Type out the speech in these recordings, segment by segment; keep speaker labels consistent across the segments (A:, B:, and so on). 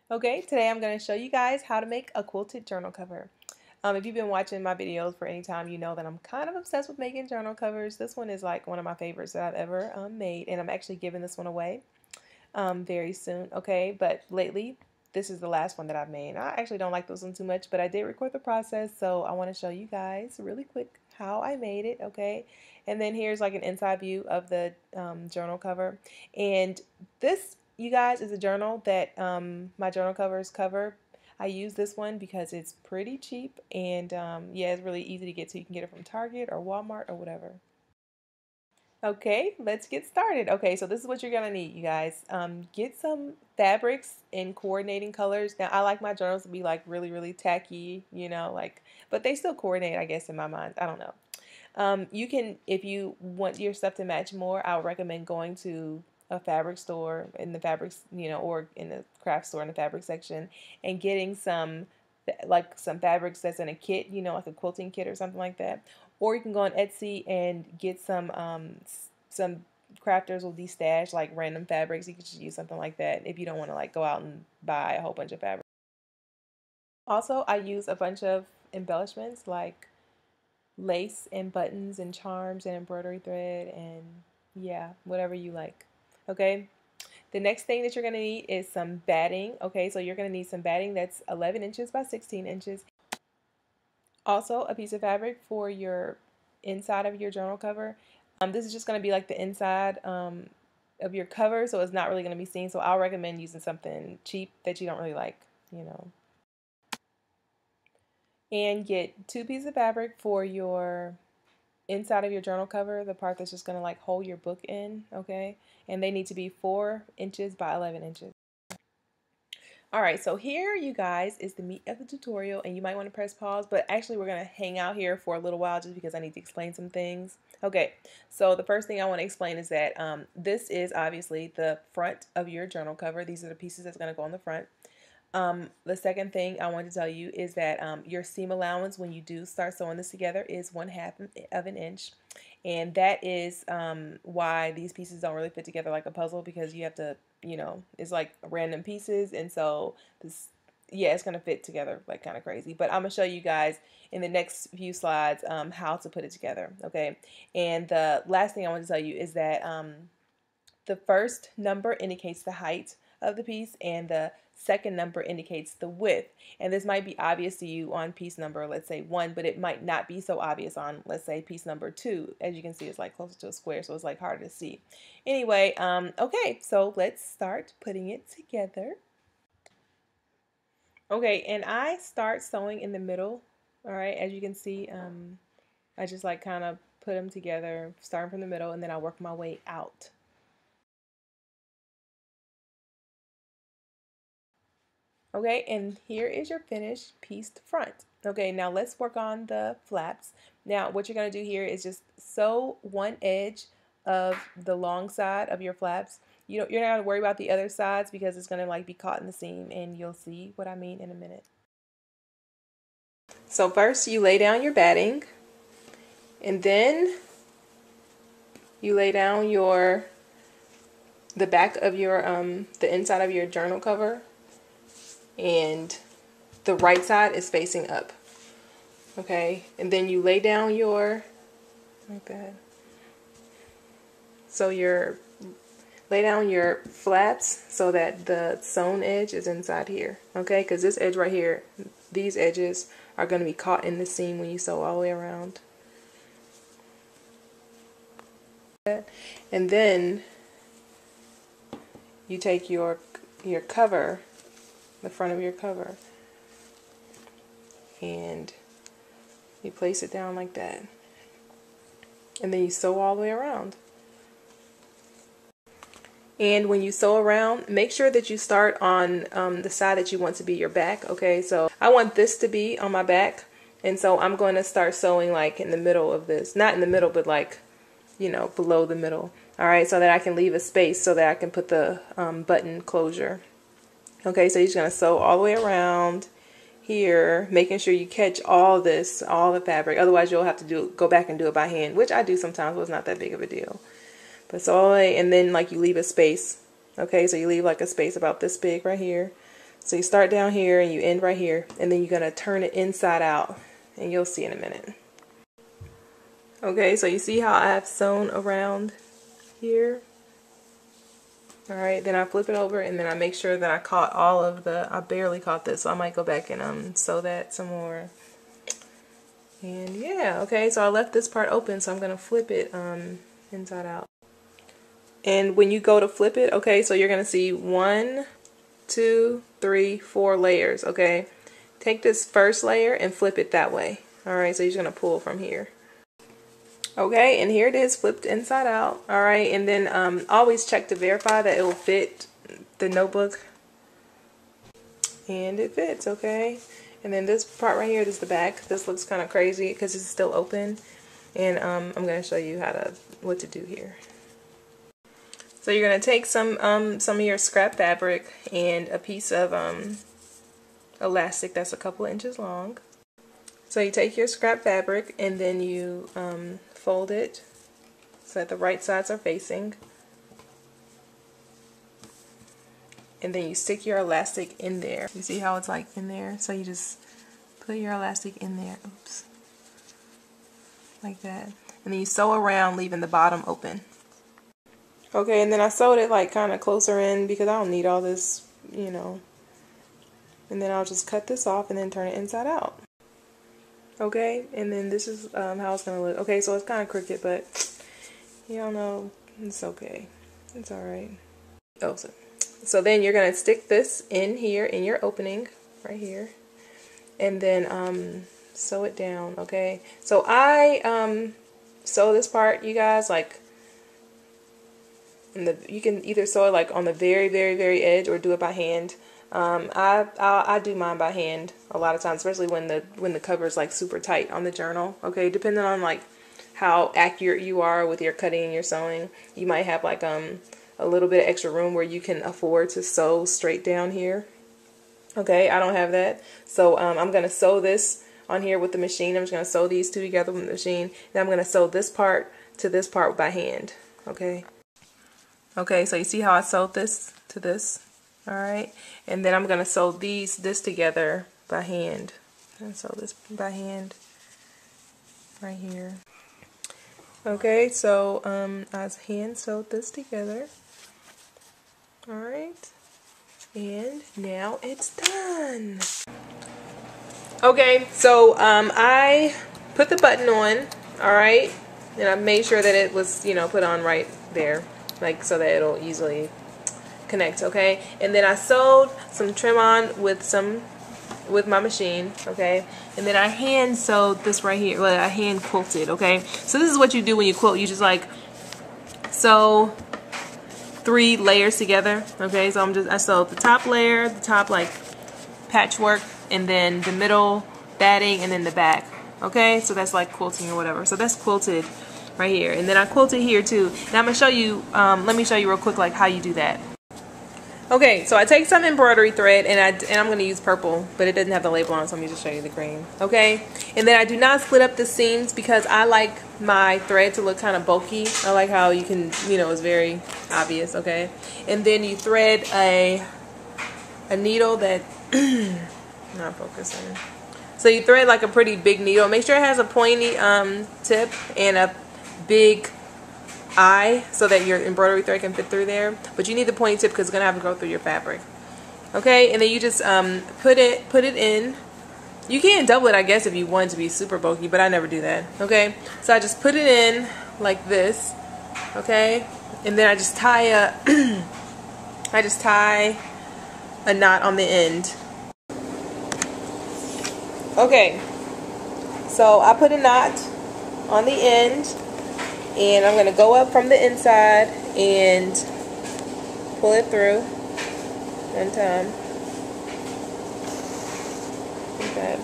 A: Okay, today I'm going to show you guys how to make a quilted journal cover. If you've been watching my videos for any time, you know that I'm kind of obsessed with making journal covers. This one is like one of my favorites that I've ever made, and I'm actually giving this one away very soon, okay? But lately, this is the last one that I've made. I actually don't like this one too much, but I did record the process, so I want to show you guys really quick how I made it, okay? And then here's like an inside view of the journal cover. And this, you guys, is a journal that my journal covers cover. I use this one because it's pretty cheap and yeah, it's really easy to get to. You can get it from Target or Walmart or whatever. Okay, let's get started. Okay, so this is what you're gonna need, you guys. Get some fabrics in coordinating colors. Now, I like my journals to be like really, really tacky, you know, like, but they still coordinate, I guess, in my mind. I don't know. You can, if you want your stuff to match more, I would recommend going to a fabric store in the fabrics, you know, or in the craft store in the fabric section and getting some, like some fabrics that's in a kit, you know, like a quilting kit or something like that. Or you can go on Etsy and get some crafters will de-stash like random fabrics. You can just use something like that if you don't want to like go out and buy a whole bunch of fabric. Also, I use a bunch of embellishments like lace and buttons and charms and embroidery thread and yeah, whatever you like. Okay. The next thing that you're going to need is some batting. Okay, so you're going to need some batting that's 11 inches by 16 inches. Also, a piece of fabric for your inside of your journal cover. This is just going to be like the inside of your cover, so it's not really going to be seen. So I'll recommend using something cheap that you don't really like, you know. And get 2 pieces of fabric for your inside of your journal cover, the part that's just going to like hold your book in, okay? And they need to be 4 inches by 11 inches. Alright, so here, you guys, is the meat of the tutorial, and you might want to press pause, but actually we're going to hang out here for a little while just because I need to explain some things. Okay, so the first thing I want to explain is that this is obviously the front of your journal cover. These are the pieces that's going to go on the front. The second thing I want to tell you is that your seam allowance when you do start sewing this together is 1/2 of an inch. And that is why these pieces don't really fit together like a puzzle, because you have to, you know, it's like random pieces. And so this, yeah, it's going to fit together like kind of crazy. But I'm going to show you guys in the next few slides how to put it together. Okay. And the last thing I want to tell you is that the first number indicates the height of the piece and the second number indicates the width. And this might be obvious to you on piece number, let's say 1, but it might not be so obvious on, let's say, piece number 2. As you can see, it's like closer to a square, so it's like harder to see. Anyway, okay, so let's start putting it together. Okay, and I start sewing in the middle. All right, as you can see, I just like kind of put them together, starting from the middle, and then I work my way out. Okay, and here is your finished pieced front. Okay, now let's work on the flaps. Now what you're going to do here is just sew one edge of the long side of your flaps. You're not going to worry about the other sides because it's going to like be caught in the seam, and you'll see what I mean in a minute. So first you lay down your batting, and then you lay down the back of your the inside of your journal cover, and the right side is facing up. Okay, and then you lay down your, like that. So lay down your flaps so that the sewn edge is inside here. Okay, because this edge right here, these edges are going to be caught in the seam when you sew all the way around. And then you take your cover, the front of your cover, and you place it down like that, and then you sew all the way around. And when you sew around, make sure that you start on the side that you want to be your back. Okay, so I want this to be on my back, and so I'm going to start sewing like in the middle of this, not in the middle, but like, you know, below the middle. All right, so that I can leave a space so that I can put the button closure. Okay, so you're just going to sew all the way around here, making sure you catch all this, all the fabric. Otherwise, you'll have to go back and do it by hand, which I do sometimes, but it's not that big of a deal. But so all the way, and then like you leave a space. Okay, so you leave like a space about this big right here. So you start down here and you end right here, and then you're going to turn it inside out, and you'll see in a minute. Okay, so you see how I have sewn around here? Alright, then I flip it over, and then I make sure that I caught all of the, I barely caught this, so I might go back and sew that some more. And yeah, okay, so I left this part open, so I'm going to flip it inside out. And when you go to flip it, okay, so you're going to see 1, 2, 3, 4 layers, okay? Take this first layer and flip it that way. Alright, so you're just going to pull from here. Okay, and here it is flipped inside out. Alright, and then always check to verify that it will fit the notebook. And it fits, okay? And then this part right here, this is the back. This looks kind of crazy because it's still open. And I'm going to show you what to do here. So you're going to take some of your scrap fabric and a piece of elastic that's a couple inches long. So you take your scrap fabric and then you fold it so that the right sides are facing. And then you stick your elastic in there. You see how it's like in there? So you just put your elastic in there. Oops. Like that. And then you sew around, leaving the bottom open. Okay, and then I sewed it like kind of closer in because I don't need all this, you know. And then I'll just cut this off and then turn it inside out. Okay, and then this is how it's going to look. Okay, so it's kind of crooked, but you don't know, it's okay. It's alright. Oh, so then you're going to stick this in here in your opening, right here. And then sew it down, okay? So I sew this part, you guys, like, you can either sew it like on the very, very, very edge or do it by hand. I do mine by hand a lot of times, especially when the cover is like super tight on the journal. Okay, depending on like how accurate you are with your cutting and your sewing, you might have like a little bit of extra room where you can afford to sew straight down here. Okay, I don't have that, so I'm gonna sew this on here with the machine. I'm just gonna sew these two together with the machine, and I'm gonna sew this part to this part by hand. Okay. Okay, so you see how I sewed this to this? Alright, and then I'm going to sew this together by hand. And sew this by hand right here. Okay, so I hand sewed this together. Alright, and now it's done. Okay, so I put the button on, alright, and I made sure that it was, you know, put on right there, like so that it'll easily connect, okay? And then I sewed some trim on with my machine, okay? And then I hand sewed this right here. Well, I hand quilted, okay? So this is what you do when you quilt. You just like sew 3 layers together, okay? So I sewed the top layer, the top like patchwork, and then the middle batting, and then the back, okay? So that's like quilting or whatever. So that's quilted right here. And then I quilted here too. Now I'm gonna show you. Let me show you real quick like how you do that. Okay, so I take some embroidery thread and I'm going to use purple, but it doesn't have the label on, so let me just show you the green. Okay, and then I do not split up the seams because I like my thread to look kind of bulky. I like how you can, you know, it's very obvious. Okay, and then you thread a needle that not focusing. So you thread like a pretty big needle. Make sure it has a pointy tip and a big eye so that your embroidery thread can fit through there, but you need the pointy tip because it's gonna have to go through your fabric. Okay, and then you just put it in. You can double it, I guess, if you want it to be super bulky, but I never do that. Okay, so I just put it in like this. Okay, and then I just tie a knot on the end. Okay, so I put a knot on the end. And I'm going to go up from the inside and pull it through one time. Okay.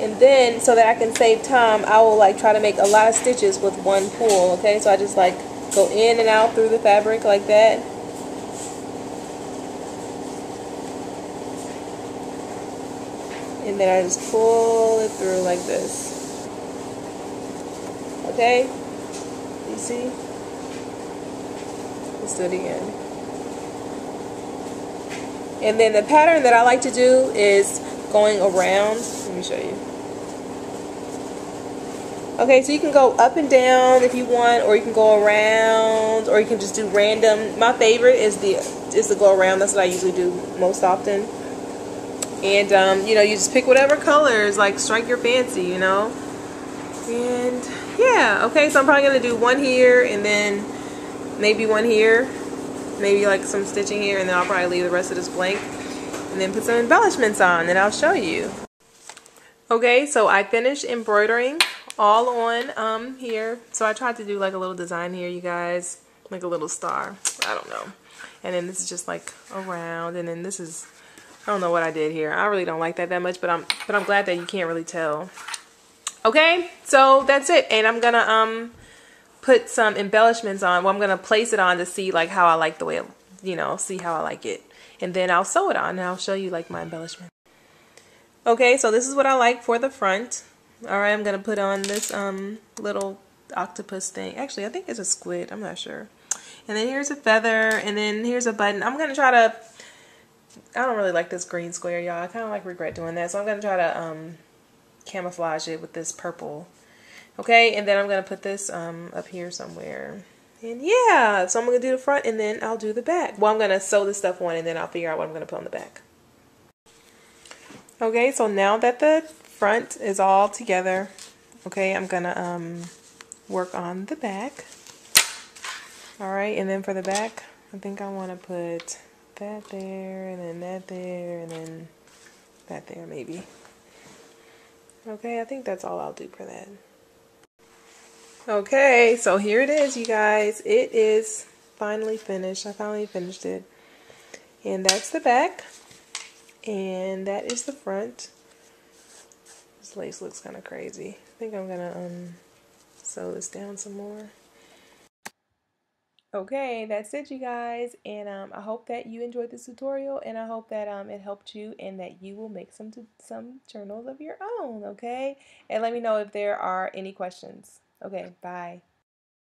A: And then, so that I can save time, I will like try to make a lot of stitches with one pull. Okay, so I just like go in and out through the fabric like that. And then I just pull it through like this. Okay. You see? Let's do it again. And then the pattern that I like to do is going around. Let me show you. Okay, so you can go up and down if you want, or you can go around, or you can just do random. My favorite is the go around. That's what I usually do most often. And you know, you just pick whatever colors, like strike your fancy, you know. And yeah, okay, so I'm probably gonna do one here, and then maybe one here, maybe like some stitching here, and then I'll probably leave the rest of this blank, and then put some embellishments on, and I'll show you. Okay, so I finished embroidering all on here. So I tried to do like a little design here, you guys, like a little star. I don't know. And then this is just like around, and then this is, I don't know what I did here. I really don't like that much, but I'm glad that you can't really tell. Okay, so that's it, and I'm gonna put some embellishments on. Well, I'm gonna place it on to see like how I like the way it, you know, see how I like it, and then I'll sew it on, and I'll show you like my embellishment. Okay, so this is what I like for the front. Alright, I'm going to put on this little octopus thing. Actually, I think it's a squid. I'm not sure. And then here's a feather, and then here's a button. I'm going to try to, I don't really like this green square, y'all. I kind of like regret doing that. So I'm going to try to camouflage it with this purple. Okay, and then I'm going to put this up here somewhere. And yeah, so I'm going to do the front, and then I'll do the back. Well, I'm going to sew this stuff on, and then I'll figure out what I'm going to put on the back. Okay, so now that the front is all together, okay, I'm gonna work on the back. Alright, and then for the back, I think I want to put that there, and then that there, and then that there maybe. Okay, I think that's all I'll do for that. Okay, so here it is, you guys. It is finally finished. I finally finished it. And that's the back. And that is the front. This lace looks kind of crazy. I think I'm gonna sew this down some more. Okay, that's it, you guys, and I hope that you enjoyed this tutorial, and I hope that it helped you, and that you will make some journals of your own. Okay, and let me know if there are any questions. Okay, bye.